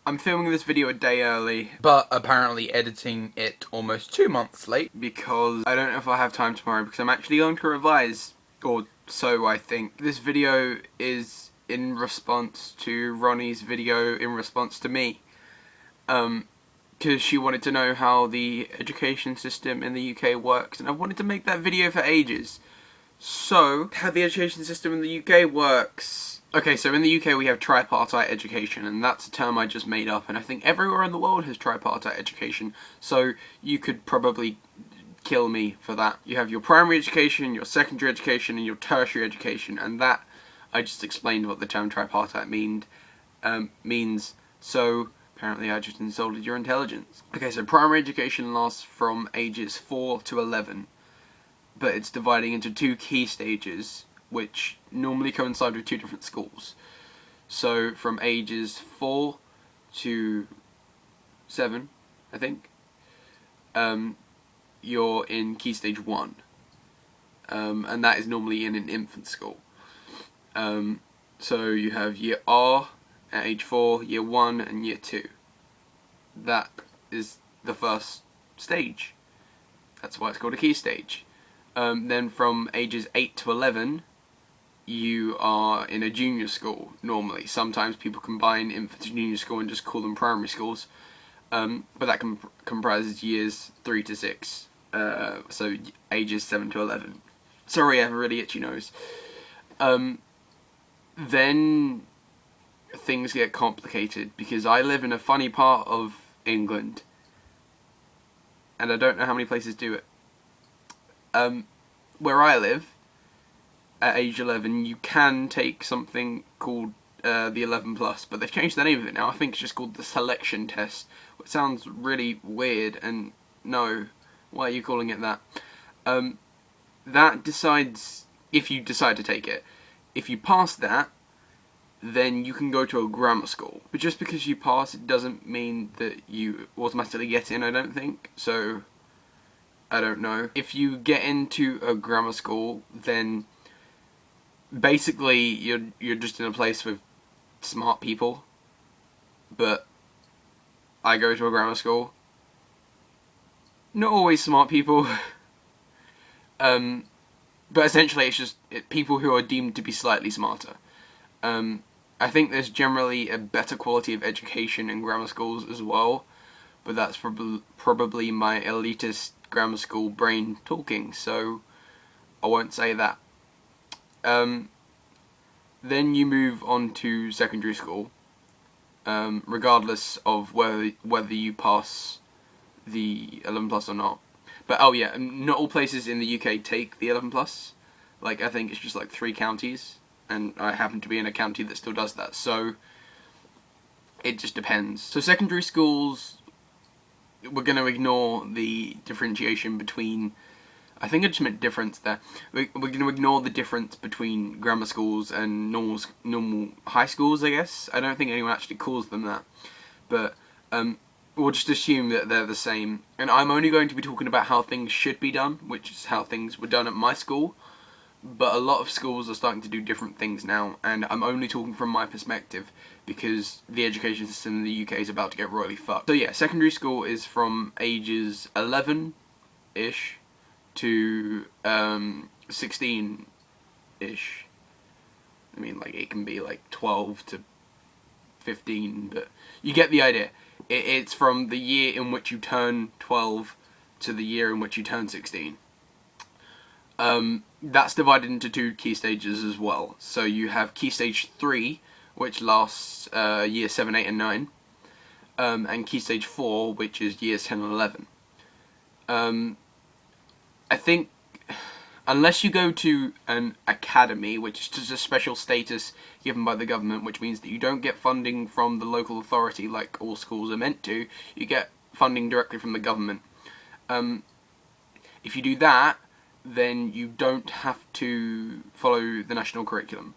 I'm filming this video a day early, but apparently editing it almost 2 months late because I don't know if I'll have time tomorrow because I'm actually going to revise, or so I think. This video is in response to Ronnie's video in response to me. Because she wanted to know how the education system in the UK works, and I wanted to make that video for ages. So, how the education system in the UK works. Okay, so in the UK we have tripartite education, and that's a term I just made up, and I think everywhere in the world has tripartite education, so you could probably kill me for that. You have your primary education, your secondary education, and your tertiary education, and that, I just explained what the term tripartite means, so apparently I just insulted your intelligence. Okay, so primary education lasts from ages 4 to 11. But it's dividing into 2 key stages, which normally coincide with 2 different schools. So from ages 4 to 7, I think, you're in key stage 1, and that is normally in an infant school. So you have year R at age 4, year 1, and year 2. That is the first stage. That's why it's called a key stage. Then from ages 8 to 11, you are in a junior school, normally. Sometimes people combine infant and junior school and just call them primary schools. But that comprises years 3 to 6, so ages 7 to 11. Sorry, I have a really itchy nose. Then things get complicated, because I live in a funny part of England, and I don't know how many places do it. Where I live, at age 11, you can take something called the 11 plus, but they've changed the name of it now. I think it's just called the selection test, which sounds really weird, and no, why are you calling it that? That decides if you decide to take it. If you pass that, then you can go to a grammar school. But just because you pass, it doesn't mean that you automatically get in, I don't think. So, I don't know. If you get into a grammar school, then basically you're just in a place with smart people. But I go to a grammar school. Not always smart people. But essentially it's just people who are deemed to be slightly smarter. I think there's generally a better quality of education in grammar schools as well, but that's probably my elitist grammar school brain talking, so I won't say that. Then you move on to secondary school, regardless of whether you pass the 11 plus or not. But oh yeah, not all places in the UK take the 11 plus. Like, I think it's just like 3 counties, and I happen to be in a county that still does that, so it just depends. So secondary schools, we're going to ignore the differentiation between, I think I just meant difference there. We're going to ignore the difference between grammar schools and normal high schools, I guess. I don't think anyone actually calls them that. But we'll just assume that they're the same. And I'm only going to be talking about how things should be done, which is how things were done at my school. But a lot of schools are starting to do different things now, and I'm only talking from my perspective because the education system in the UK is about to get royally fucked. So yeah, secondary school is from ages 11-ish to 16-ish. I mean, like, it can be like 12 to 15, but you get the idea. It's from the year in which you turn 12 to the year in which you turn 16. That's divided into 2 key stages as well. So you have key stage 3, which lasts year 7, 8 and 9, and key stage 4, which is years 10 and 11. I think, unless you go to an academy, which is just a special status given by the government, which means that you don't get funding from the local authority like all schools are meant to, you get funding directly from the government. If you do that, then you don't have to follow the national curriculum.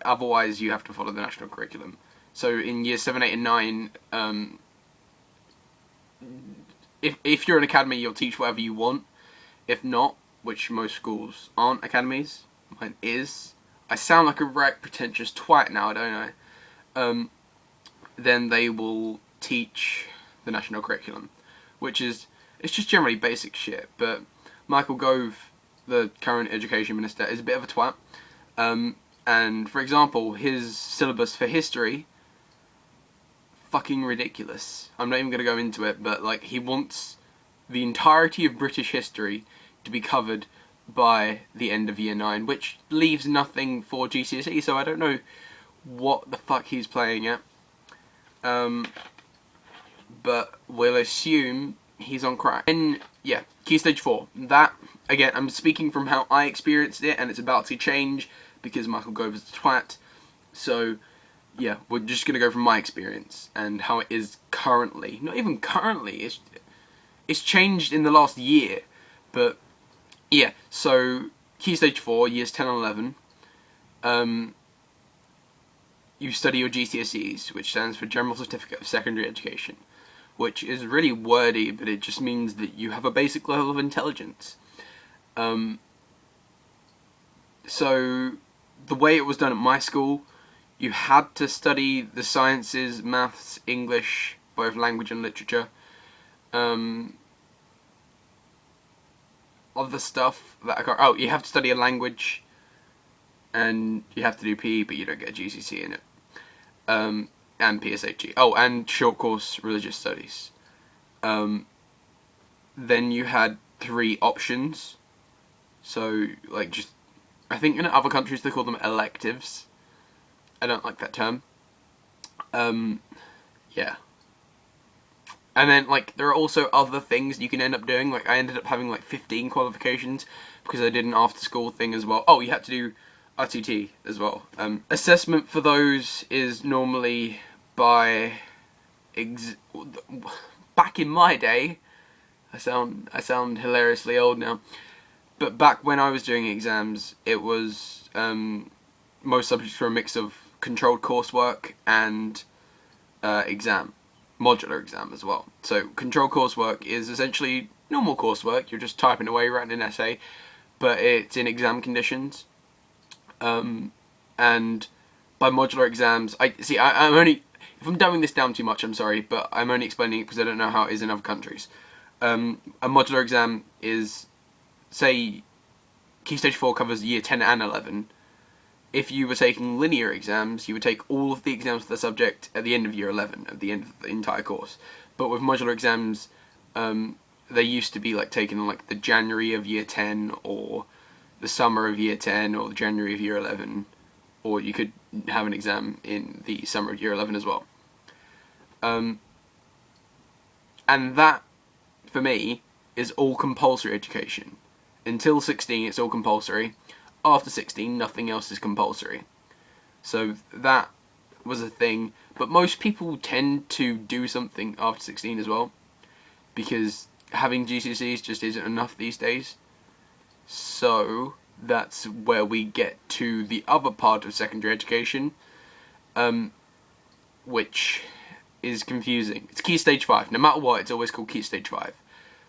Otherwise, you have to follow the national curriculum. So in years 7, 8 and 9, if you're an academy, you'll teach whatever you want. If not, which most schools aren't academies, mine is. I sound like a pretentious twat now, don't I? then they will teach the national curriculum, which is, it's just generally basic shit. But Michael Gove, the current education minister, is a bit of a twat. And for example, his syllabus for history, fucking ridiculous. I'm not even going to go into it, but like, he wants the entirety of British history to be covered by the end of year 9, which leaves nothing for GCSE, so I don't know what the fuck he's playing at. But we'll assume he's on crack. And yeah, Key Stage 4. That, again, I'm speaking from how I experienced it, and it's about to change because Michael Gove is a twat. So yeah, we're just going to go from my experience and how it is currently. Not even currently, it's changed in the last year. But yeah, so Key Stage 4, years 10 and 11. You study your GCSEs, which stands for General Certificate of Secondary Education, which is really wordy, but it just means that you have a basic level of intelligence. So the way it was done at my school, you had to study the sciences, maths, English, both language and literature. Other stuff that I got, oh, you have to study a language, and you have to do PE, but you don't get a GCSE in it. And PSHE. Oh, and short course religious studies. Then you had 3 options. So, like, just, I think in other countries they call them electives. I don't like that term. Yeah. And then, like, there are also other things you can end up doing. Like, I ended up having, like, 15 qualifications because I did an after-school thing as well. Oh, you had to do RTT as well. Assessment for those is normally by... Back in my day, I sound hilariously old now, but back when I was doing exams, it was, most subjects were a mix of controlled coursework and modular exam as well. So controlled coursework is essentially normal coursework, you're just typing away, writing an essay, but it's in exam conditions. And by modular exams, I'm only, if I'm dumbing this down too much, I'm sorry, but I'm only explaining it because I don't know how it is in other countries. A modular exam is, say, Key Stage 4 covers year 10 and 11. If you were taking linear exams, you would take all of the exams for the subject at the end of year 11, at the end of the entire course. But with modular exams, they used to be like taken in like the January of year 10, or the summer of year 10, or the January of year 11, or you could have an exam in the summer of year 11 as well. And that, for me, is all compulsory education. Until 16, it's all compulsory. After 16, nothing else is compulsory. So that was a thing. But most people tend to do something after 16 as well, because having GCSEs just isn't enough these days. So that's where we get to the other part of secondary education, which is confusing. It's Key Stage 5. No matter what, it's always called Key Stage 5.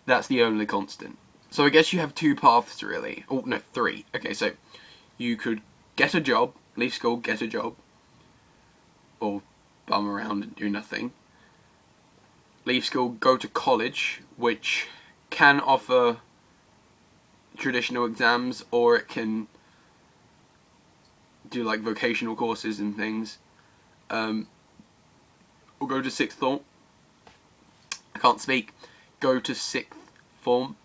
That's the only constant. So I guess you have 2 paths, really. Oh, no, 3. Okay, so you could get a job, leave school, get a job, or bum around and do nothing. Leave school, go to college, which can offer traditional exams, or it can do like vocational courses and things. Or go to 6th form. I can't speak. Go to 6th form.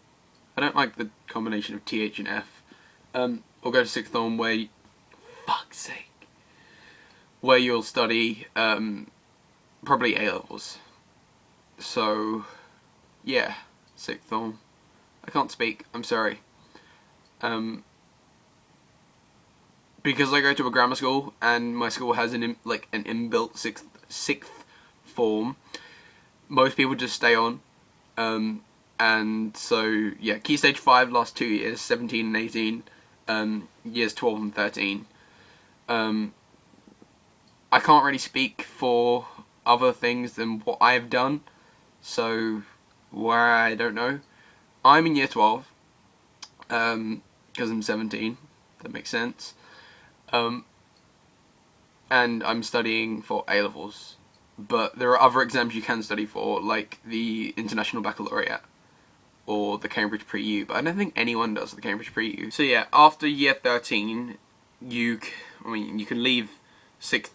I don't like the combination of TH and F. Or go to 6th form where, fuck's sake, where you'll study probably A-levels. So, yeah, 6th form. I can't speak, I'm sorry. Because I go to a grammar school, and my school has an inbuilt sixth form, most people just stay on. And so, yeah, Key Stage 5 last 2 years, 17 and 18, years 12 and 13. I can't really speak for other things than what I've done, so where I don't know. I'm in year 12, because I'm 17, that makes sense. And I'm studying for A-levels, but there are other exams you can study for, like the International Baccalaureate or the Cambridge Pre-U, but I don't think anyone does the Cambridge Pre-U. So yeah, after year 13, you can leave sixth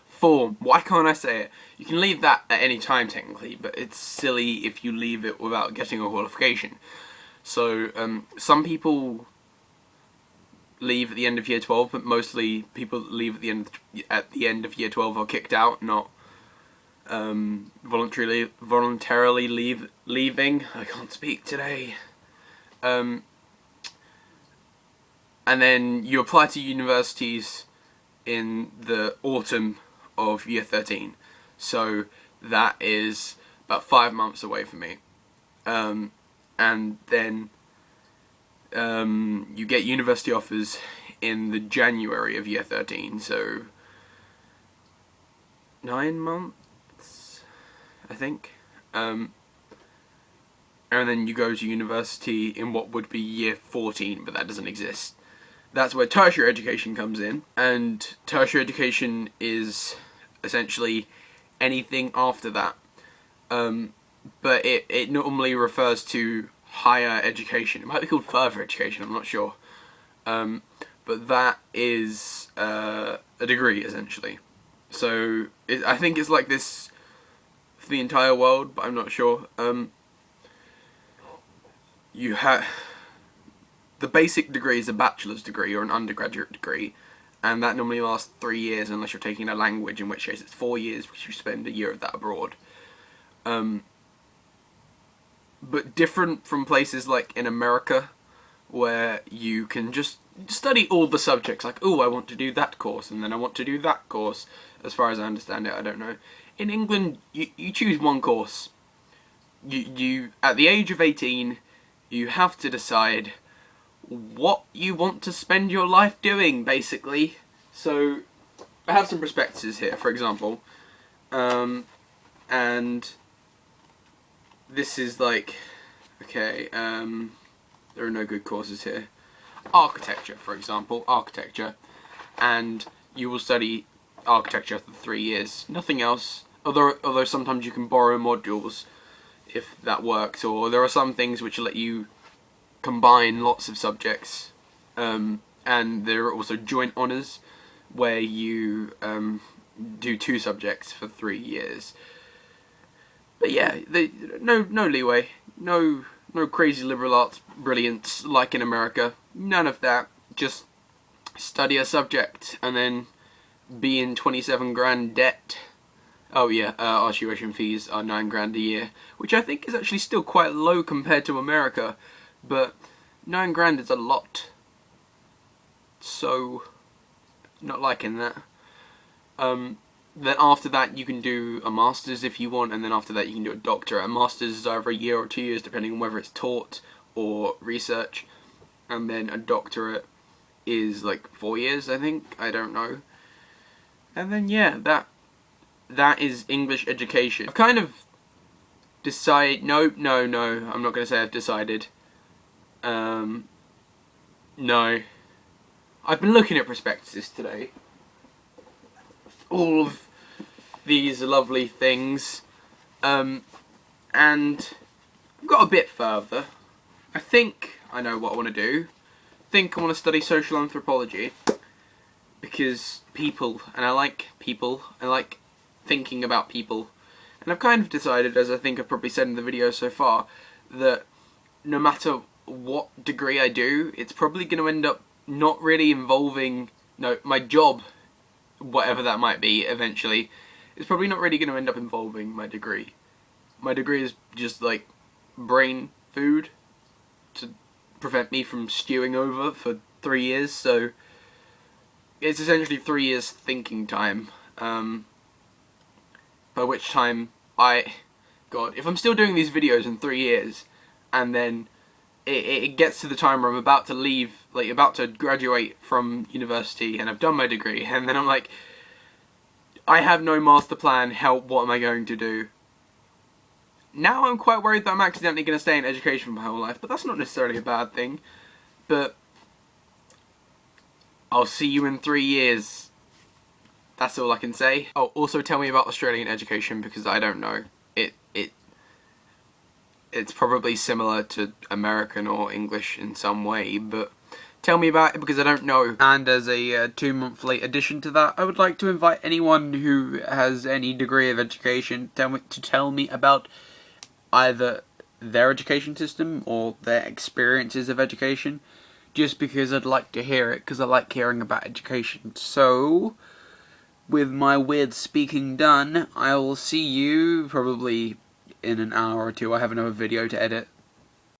form. Why can't I say it? You can leave that at any time technically, but it's silly if you leave it without getting a qualification. So some people leave at the end of year 12, but mostly people leave at the end of year 12 are kicked out, not voluntarily leaving. I can't speak today. And then you apply to universities in the autumn of year 13. So that is about 5 months away from me. And then you get university offers in the January of year 13, so 9 months, I think. And then you go to university in what would be year 14, but that doesn't exist. That's where tertiary education comes in, and tertiary education is essentially anything after that. But it normally refers to higher education. It might be called further education, I'm not sure. But that is a degree, essentially. So I think it's like this for the entire world, but I'm not sure. You have the basic degree is a bachelor's degree or an undergraduate degree, and that normally lasts 3 years unless you're taking a language, in which case it's 4 years because you spend a year of that abroad. But different from places like in America, where you can just study all the subjects, like, oh, I want to do that course, and then I want to do that course. As far as I understand it, I don't know. In England, you choose one course. You at the age of 18, you have to decide what you want to spend your life doing, basically. So I have some prospectuses here, for example, and this is like, okay, there are no good courses here. Architecture, for example, architecture, and you will study architecture for 3 years, nothing else, although sometimes you can borrow modules if that works, or there are some things which let you combine lots of subjects, and there are also joint honours where you do 2 subjects for 3 years. But yeah, no leeway, no crazy liberal arts brilliance like in America, none of that. Just study a subject and then be in 27 grand debt. Oh yeah, our tuition fees are 9 grand a year, which I think is actually still quite low compared to America, but 9 grand is a lot. So, not liking that. Then after that you can do a master's if you want, and then after that you can do a doctorate. A master's is either a year or 2 years depending on whether it's taught or research, and then a doctorate is like 4 years, I think, I don't know. And then yeah, that is English education. I've kind of decided, no, I'm not going to say I've decided. No. I've been looking at prospectuses today. All of these lovely things. And I've got a bit further. I think I know what I want to do. I think I want to study social anthropology. Because people, and I like people, I like thinking about people. And I've kind of decided, as I think I've probably said in the video so far, that no matter what degree I do, it's probably going to end up not really involving, my job, whatever that might be eventually, it's probably not really going to end up involving my degree. My degree is just like brain food to prevent me from stewing over for 3 years, so it's essentially 3 years thinking time, by which time if I'm still doing these videos in 3 years, and then it gets to the time where I'm about to leave, like about to graduate from university, and I've done my degree, and then I'm like, I have no master plan, help, what am I going to do? Now I'm quite worried that I'm accidentally going to stay in education for my whole life, but that's not necessarily a bad thing. But I'll see you in 3 years. That's all I can say. Oh, also tell me about Australian education, because I don't know. It's probably similar to American or English in some way, but tell me about it because I don't know. And as a 2-month late addition to that, I would like to invite anyone who has any degree of education to tell me about either their education system or their experiences of education, just because I'd like to hear it, because I like hearing about education. So, with my weird speaking done, I will see you probably in an hour or two. I have another video to edit.